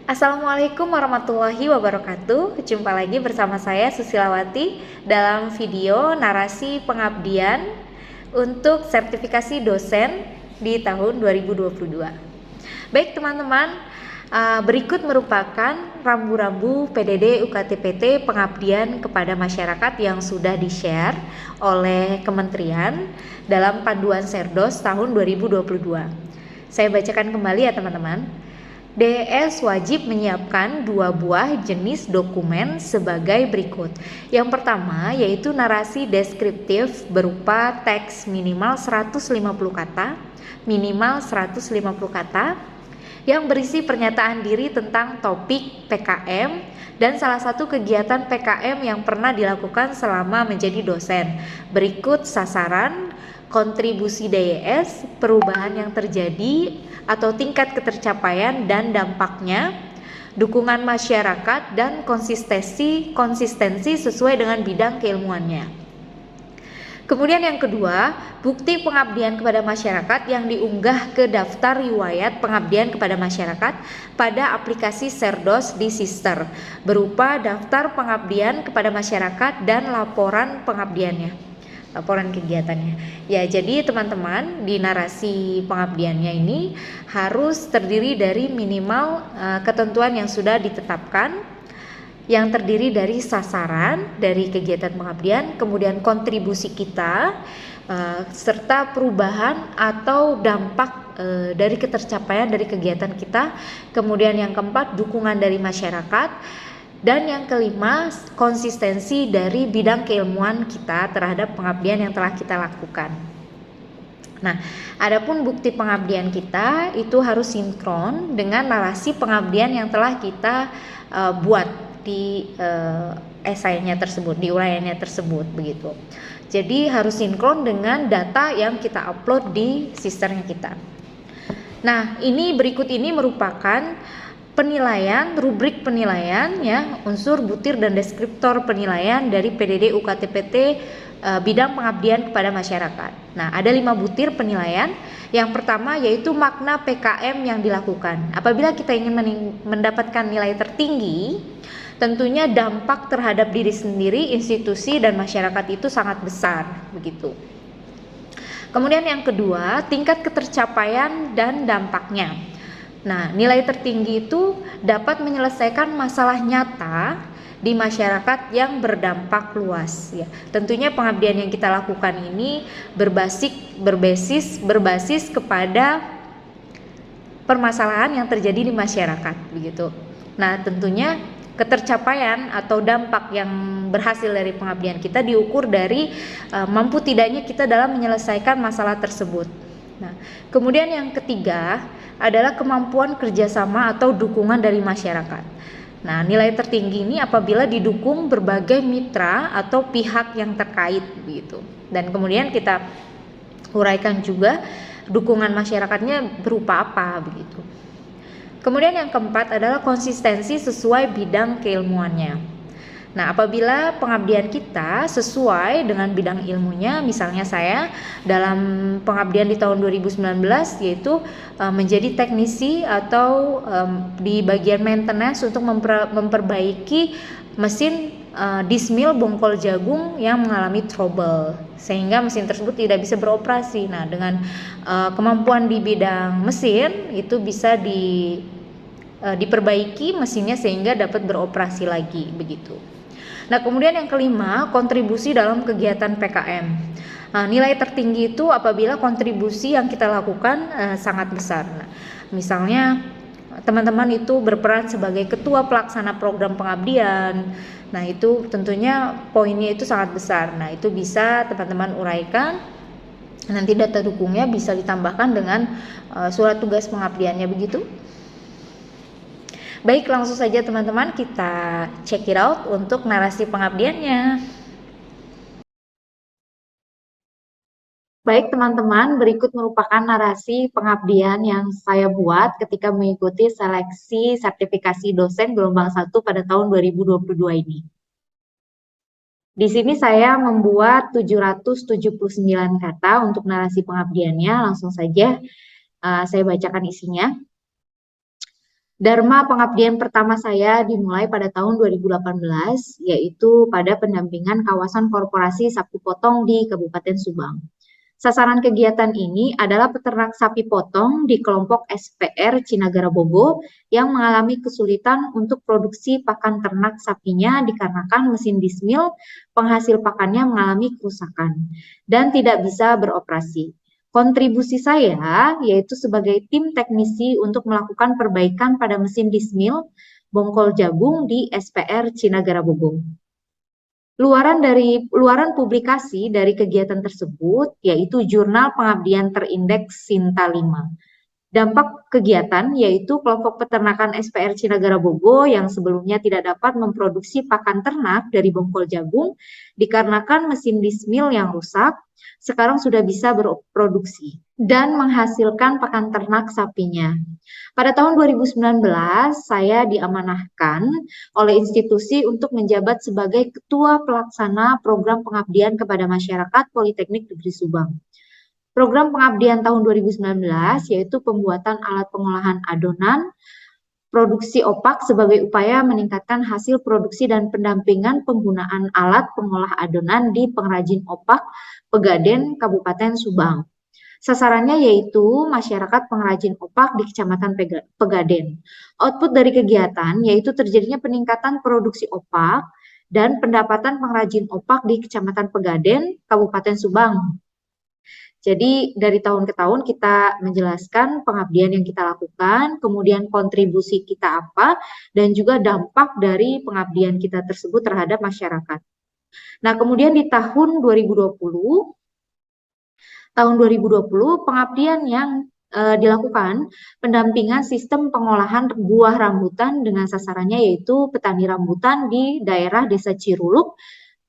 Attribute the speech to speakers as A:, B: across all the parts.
A: Assalamualaikum warahmatullahi wabarakatuh. Jumpa lagi bersama saya Susilawati dalam video narasi pengabdian untuk sertifikasi dosen di tahun 2022. Baik teman-teman, berikut merupakan rambu-rambu PDD UKT-PT pengabdian kepada masyarakat yang sudah di-share oleh Kementerian dalam Panduan Serdos tahun 2022. Saya bacakan kembali ya teman-teman. DES wajib menyiapkan 2 buah jenis dokumen sebagai berikut. Yang pertama yaitu narasi deskriptif berupa teks minimal 150 kata, minimal 150 kata, yang berisi pernyataan diri tentang topik PKM dan salah satu kegiatan PKM yang pernah dilakukan selama menjadi dosen. Berikut sasaran, kontribusi DES, perubahan yang terjadi atau tingkat ketercapaian dan dampaknya, dukungan masyarakat, dan konsistensi sesuai dengan bidang keilmuannya. Kemudian yang kedua, bukti pengabdian kepada masyarakat yang diunggah ke daftar riwayat pengabdian kepada masyarakat pada aplikasi Serdos di Sister, berupa daftar pengabdian kepada masyarakat dan laporan pengabdiannya, laporan kegiatannya. Ya, jadi teman-teman di narasi pengabdiannya ini harus terdiri dari minimal ketentuan yang sudah ditetapkan, yang terdiri dari sasaran dari kegiatan pengabdian, kemudian kontribusi kita, serta perubahan atau dampak dari ketercapaian dari kegiatan kita. Kemudian yang keempat, dukungan dari masyarakat. Dan yang kelima, konsistensi dari bidang keilmuan kita terhadap pengabdian yang telah kita lakukan. Nah, adapun bukti pengabdian kita itu harus sinkron dengan narasi pengabdian yang telah kita buat di esainya tersebut, di uraiannya tersebut begitu. Jadi harus sinkron dengan data yang kita upload di sisternya kita. Nah, berikut ini merupakan penilaian, rubrik penilaian ya, unsur butir dan deskriptor penilaian dari PDD UKT-PT bidang pengabdian kepada masyarakat. Nah, ada 5 butir penilaian. Yang pertama yaitu makna PKM yang dilakukan. Apabila kita ingin mendapatkan nilai tertinggi, tentunya dampak terhadap diri sendiri, institusi, dan masyarakat itu sangat besar begitu. Kemudian yang kedua, tingkat ketercapaian dan dampaknya. Nah, nilai tertinggi itu dapat menyelesaikan masalah nyata di masyarakat yang berdampak luas ya. Tentunya pengabdian yang kita lakukan ini berbasis kepada permasalahan yang terjadi di masyarakat begitu. Nah, tentunya ketercapaian atau dampak yang berhasil dari pengabdian kita diukur dari mampu tidaknya kita dalam menyelesaikan masalah tersebut. Nah, kemudian yang ketiga adalah kemampuan kerjasama atau dukungan dari masyarakat. Nah, nilai tertinggi ini apabila didukung berbagai mitra atau pihak yang terkait begitu. Dan kemudian kita uraikan juga dukungan masyarakatnya berupa apa begitu. Kemudian yang keempat adalah konsistensi sesuai bidang keilmuannya. Nah, apabila pengabdian kita sesuai dengan bidang ilmunya, misalnya saya dalam pengabdian di tahun 2019 yaitu menjadi teknisi atau di bagian maintenance untuk memperbaiki mesin dismill bongkol jagung yang mengalami trouble sehingga mesin tersebut tidak bisa beroperasi. Nah, dengan kemampuan di bidang mesin itu bisa diperbaiki mesinnya sehingga dapat beroperasi lagi begitu. Nah, kemudian yang kelima, kontribusi dalam kegiatan PKM. Nah, nilai tertinggi itu apabila kontribusi yang kita lakukan sangat besar. Nah, misalnya teman-teman itu berperan sebagai ketua pelaksana program pengabdian. Nah, itu tentunya poinnya itu sangat besar. Nah, itu bisa teman-teman uraikan. Nanti data dukungnya bisa ditambahkan dengan surat tugas pengabdiannya begitu. Baik, langsung saja teman-teman kita check it out untuk narasi pengabdiannya. Baik teman-teman, berikut merupakan narasi pengabdian yang saya buat ketika mengikuti seleksi sertifikasi dosen gelombang 1 pada tahun 2022 ini. Di sini saya membuat 779 kata untuk narasi pengabdiannya. Langsung saja saya bacakan isinya.
B: Dharma pengabdian pertama saya dimulai pada tahun 2018, yaitu pada pendampingan kawasan korporasi sapi potong di Kabupaten Subang. Sasaran kegiatan ini adalah peternak sapi potong di kelompok SPR Cinagara Bogo yang mengalami kesulitan untuk produksi pakan ternak sapinya dikarenakan mesin dismil penghasil pakannya mengalami kerusakan dan tidak bisa beroperasi. Kontribusi saya yaitu sebagai tim teknisi untuk melakukan perbaikan pada mesin dismil bongkol jagung di SPR Cinagara Bogo. Luaran publikasi dari kegiatan tersebut yaitu Jurnal Pengabdian Terindeks Sinta 5. Dampak kegiatan yaitu kelompok peternakan SPR Cinagara Bogo yang sebelumnya tidak dapat memproduksi pakan ternak dari bongkol jagung dikarenakan mesin dismil yang rusak, sekarang sudah bisa berproduksi dan menghasilkan pakan ternak sapinya. Pada tahun 2019, saya diamanahkan oleh institusi untuk menjabat sebagai Ketua Pelaksana Program Pengabdian kepada Masyarakat Politeknik Negeri Subang. Program pengabdian tahun 2019 yaitu pembuatan alat pengolahan adonan, produksi opak sebagai upaya meningkatkan hasil produksi dan pendampingan penggunaan alat pengolah adonan di pengrajin opak Pegaden, Kabupaten Subang. Sasarannya yaitu masyarakat pengrajin opak di Kecamatan Pegaden. Output dari kegiatan yaitu terjadinya peningkatan produksi opak dan pendapatan pengrajin opak di Kecamatan Pegaden, Kabupaten Subang. Jadi dari tahun ke tahun kita menjelaskan pengabdian yang kita lakukan, kemudian kontribusi kita apa, dan juga dampak dari pengabdian kita tersebut terhadap masyarakat. Nah, kemudian di tahun 2020, pengabdian yang dilakukan pendampingan sistem pengolahan buah rambutan dengan sasarannya yaitu petani rambutan di daerah Desa Ciruluk,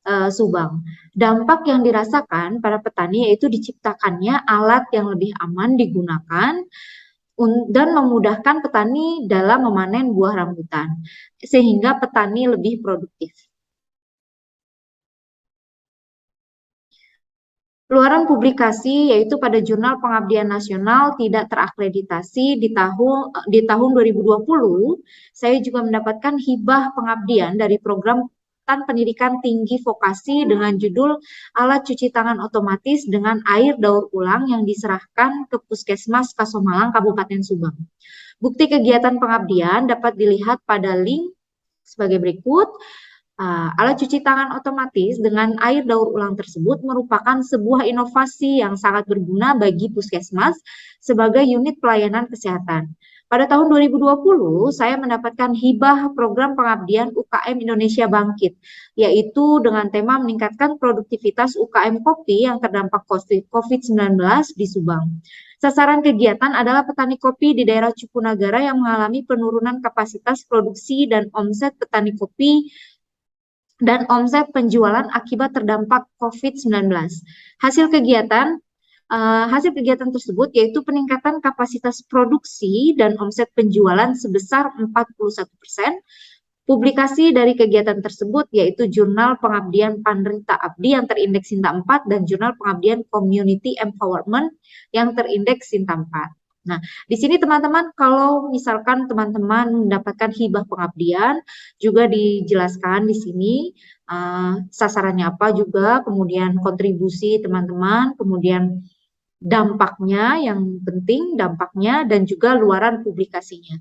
B: Subang. Dampak yang dirasakan para petani yaitu diciptakannya alat yang lebih aman digunakan dan memudahkan petani dalam memanen buah rambutan, sehingga petani lebih produktif. Luaran publikasi yaitu pada Jurnal Pengabdian Nasional tidak terakreditasi di tahun 2020, saya juga mendapatkan hibah pengabdian dari program pendidikan tinggi vokasi dengan judul alat cuci tangan otomatis dengan air daur ulang yang diserahkan ke Puskesmas Kasomalang, Kabupaten Subang. Bukti kegiatan pengabdian dapat dilihat pada link sebagai berikut. Alat cuci tangan otomatis dengan air daur ulang tersebut merupakan sebuah inovasi yang sangat berguna bagi Puskesmas sebagai unit pelayanan kesehatan. Pada tahun 2020, saya mendapatkan hibah program pengabdian UKM Indonesia Bangkit, yaitu dengan tema meningkatkan produktivitas UKM kopi yang terdampak COVID-19 di Subang. Sasaran kegiatan adalah petani kopi di daerah Cupunagara yang mengalami penurunan kapasitas produksi dan omset petani kopi dan omset penjualan akibat terdampak COVID-19. Hasil kegiatan tersebut yaitu peningkatan kapasitas produksi dan omset penjualan sebesar 41%. Publikasi dari kegiatan tersebut yaitu Jurnal Pengabdian Panderita Abdi yang terindeks Sinta 4 dan Jurnal Pengabdian Community Empowerment yang terindeks Sinta 4. Nah, di sini teman-teman kalau misalkan teman-teman mendapatkan hibah pengabdian juga dijelaskan di sini sasarannya apa juga, kemudian kontribusi teman-teman, kemudian dampaknya yang penting, dampaknya dan juga luaran publikasinya.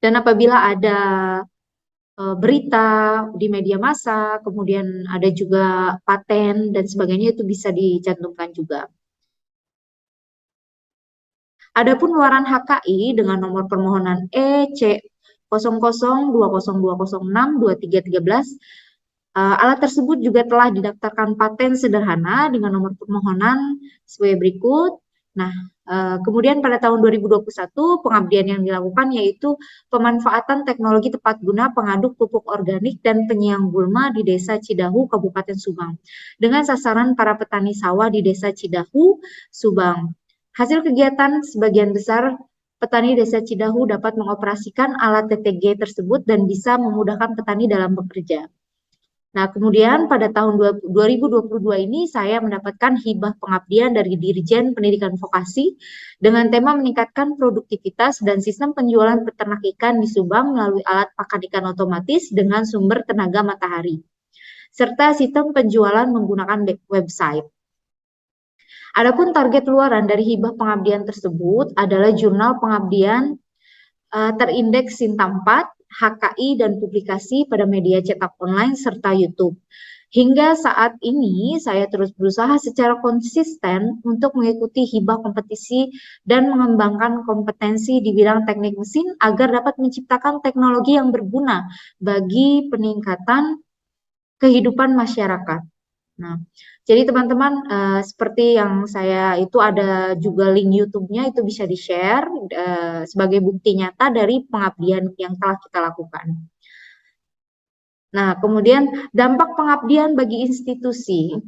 B: Dan apabila ada berita di media massa, kemudian ada juga paten dan sebagainya itu bisa dicantumkan juga. Adapun luaran HKI dengan nomor permohonan EC 002020062313, alat tersebut juga telah didaftarkan paten sederhana dengan nomor permohonan sebagai berikut. Nah, kemudian pada tahun 2021 pengabdian yang dilakukan yaitu pemanfaatan teknologi tepat guna pengaduk pupuk organik dan penyiang gulma di Desa Cidahu, Kabupaten Subang, dengan sasaran para petani sawah di Desa Cidahu, Subang. Hasil kegiatan sebagian besar petani Desa Cidahu dapat mengoperasikan alat TTG tersebut dan bisa memudahkan petani dalam bekerja. Nah, kemudian pada tahun 2022 ini saya mendapatkan hibah pengabdian dari Dirjen Pendidikan Vokasi dengan tema meningkatkan produktivitas dan sistem penjualan peternak ikan di Subang melalui alat pakan ikan otomatis dengan sumber tenaga matahari, serta sistem penjualan menggunakan website. Adapun target luaran dari hibah pengabdian tersebut adalah jurnal pengabdian terindeks Sinta 4, HKI, dan publikasi pada media cetak online serta YouTube. Hingga saat ini, saya terus berusaha secara konsisten untuk mengikuti hibah kompetisi dan mengembangkan kompetensi di bidang teknik mesin agar dapat menciptakan teknologi yang berguna bagi peningkatan kehidupan masyarakat. Nah, jadi teman-teman seperti yang saya itu ada juga link YouTube-nya itu bisa di-share sebagai bukti nyata dari pengabdian yang telah kita lakukan. Nah, kemudian dampak pengabdian bagi institusi.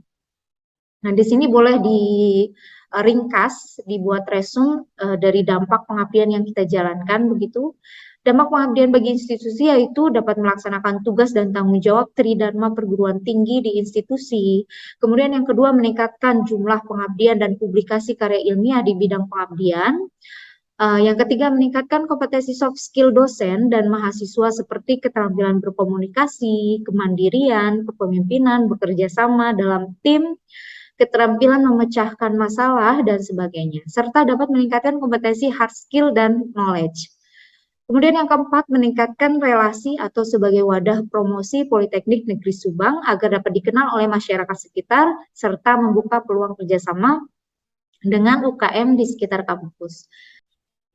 B: Nah, di sini boleh diringkas, dibuat resume dari dampak pengabdian yang kita jalankan begitu. Dampak pengabdian bagi institusi yaitu dapat melaksanakan tugas dan tanggung jawab tridharma perguruan tinggi di institusi. Kemudian yang kedua, meningkatkan jumlah pengabdian dan publikasi karya ilmiah di bidang pengabdian. Yang ketiga, meningkatkan kompetensi soft skill dosen dan mahasiswa seperti keterampilan berkomunikasi, kemandirian, kepemimpinan, bekerja sama dalam tim, keterampilan memecahkan masalah, dan sebagainya. Serta dapat meningkatkan kompetensi hard skill dan knowledge. Kemudian yang keempat, meningkatkan relasi atau sebagai wadah promosi Politeknik Negeri Subang agar dapat dikenal oleh masyarakat sekitar, serta membuka peluang kerjasama dengan UKM di sekitar kampus.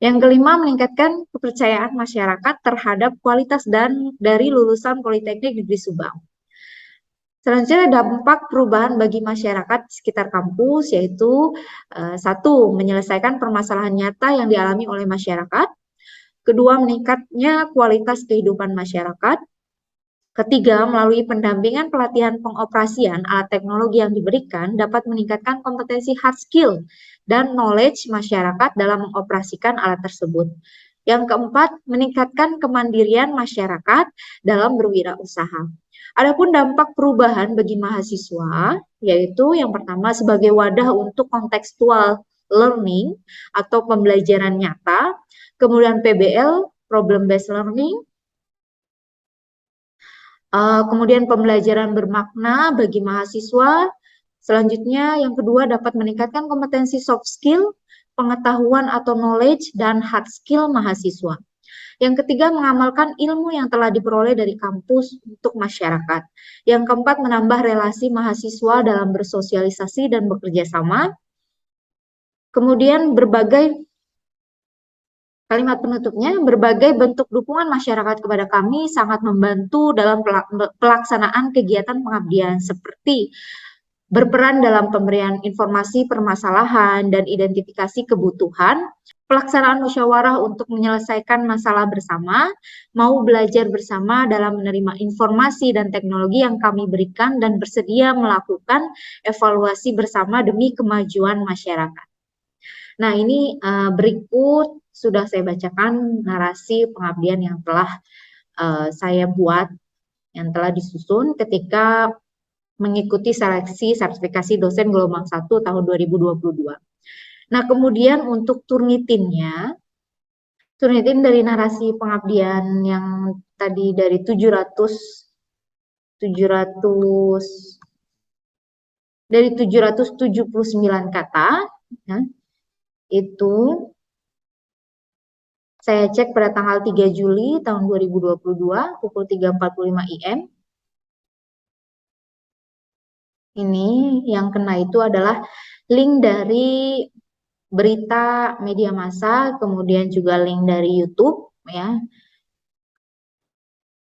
B: Yang kelima, meningkatkan kepercayaan masyarakat terhadap kualitas dan dari lulusan Politeknik Negeri Subang. Selanjutnya, dampak perubahan bagi masyarakat di sekitar kampus yaitu satu, menyelesaikan permasalahan nyata yang dialami oleh masyarakat. Kedua, meningkatnya kualitas kehidupan masyarakat. Ketiga, melalui pendampingan pelatihan pengoperasian alat teknologi yang diberikan dapat meningkatkan kompetensi hard skill dan knowledge masyarakat dalam mengoperasikan alat tersebut. Yang keempat, meningkatkan kemandirian masyarakat dalam berwirausaha. Adapun dampak perubahan bagi mahasiswa, yaitu yang pertama sebagai wadah untuk contextual learning atau pembelajaran nyata, kemudian PBL, problem based learning, kemudian pembelajaran bermakna bagi mahasiswa. Selanjutnya yang kedua dapat meningkatkan kompetensi soft skill, pengetahuan atau knowledge, dan hard skill mahasiswa. Yang ketiga, mengamalkan ilmu yang telah diperoleh dari kampus untuk masyarakat. Yang keempat, menambah relasi mahasiswa dalam bersosialisasi dan bekerja sama. Kemudian kalimat penutupnya, berbagai bentuk dukungan masyarakat kepada kami sangat membantu dalam pelaksanaan kegiatan pengabdian seperti berperan dalam pemberian informasi permasalahan dan identifikasi kebutuhan, pelaksanaan musyawarah untuk menyelesaikan masalah bersama, mau belajar bersama dalam menerima informasi dan teknologi yang kami berikan, dan bersedia melakukan evaluasi bersama demi kemajuan masyarakat. Nah, ini berikut sudah saya bacakan narasi pengabdian yang telah saya buat, yang telah disusun ketika mengikuti seleksi sertifikasi dosen gelombang 1 tahun 2022. Nah, kemudian untuk turnitin dari narasi pengabdian yang tadi dari 779 kata, ya, itu saya cek pada tanggal 3 Juli tahun 2022 pukul 3.45 IM. Ini yang kena itu adalah link dari berita media massa, kemudian juga link dari YouTube, ya.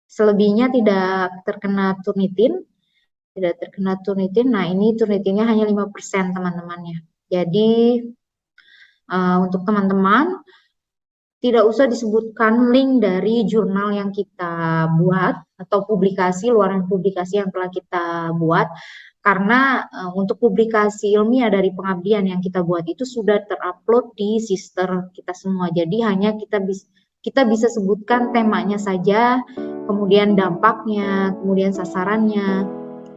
B: Selebihnya tidak terkena Turnitin, Nah, ini Turnitinnya hanya 5%, teman-temannya. Jadi untuk teman-teman tidak usah disebutkan link dari jurnal yang kita buat atau publikasi, luaran publikasi yang telah kita buat, karena untuk publikasi ilmiah dari pengabdian yang kita buat itu sudah terupload di sister kita semua. Jadi hanya kita bisa sebutkan temanya saja, kemudian dampaknya, kemudian sasarannya,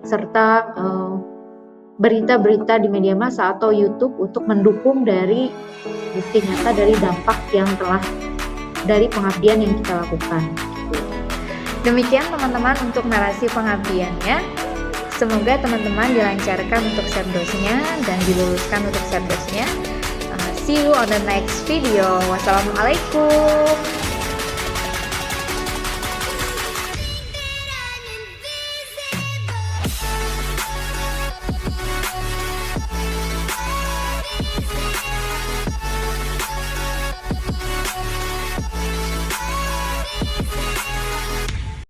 B: serta berita-berita di media massa atau YouTube untuk mendukung dari bukti nyata dari dampak yang telah dari pengabdian yang kita lakukan.
A: Demikian teman-teman untuk narasi pengabdiannya. Semoga teman-teman dilancarkan untuk serdosnya dan diluluskan untuk serdosnya. See you on the next video. Wassalamualaikum.